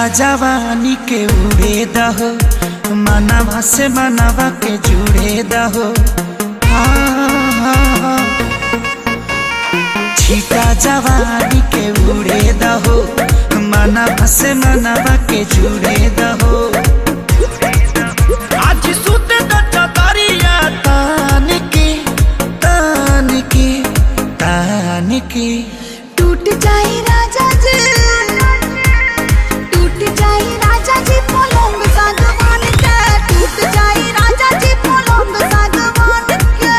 जवानी के उड़े दहो, मनवा से मनवा के जुड़े दहो। छीटा जवानी के उड़े दहो, मनवा से मनवा के जुड़े दहो। आज सुते दरिया तान के तान के तान के टूट जाए राजा जी, टूट जाए राजा जी पलंग सागवान के, टूट जाए राजा जी पलंग सागवान के।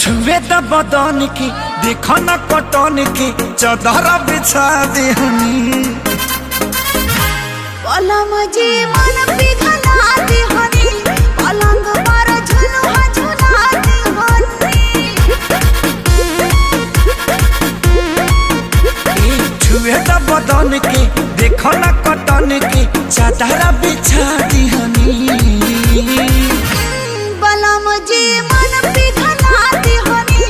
छुए द बदन की देखो न कटन की चादर बिछा देहनी। पलम जी मन पिघला देहनी, पलंग पर झुलुआ झुला देहनी। छुए द बदन की देखो न कटन की चादर बिछा देहनी। पलम जी मन पिघला देहनी,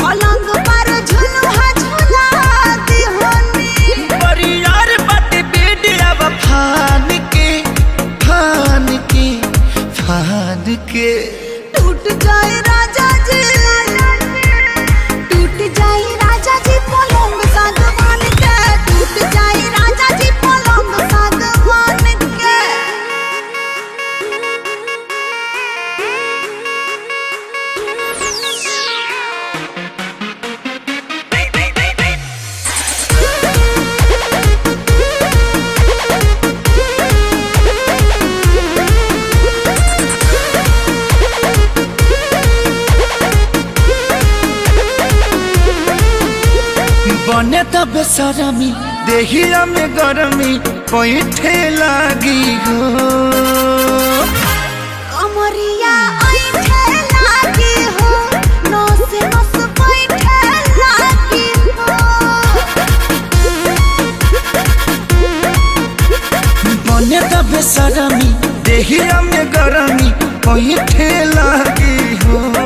पलंग पर झुलुआ झुला देहनी। परियार बाटे बेडिया फान के फान के फान के। टूट जाए राजा जी, टूट जाए राजा जी पलंग सागवान के, टूट जाए राजा जी पलंग सागवान के। बने तब बेसरमी देहिया में गरमी पैठे लागी हो। कमरिया ऐठे लागी हो, नस नस बैठे लागी हो। बने तब बेसरमी देहिया में गरमी पैठे लागी हो।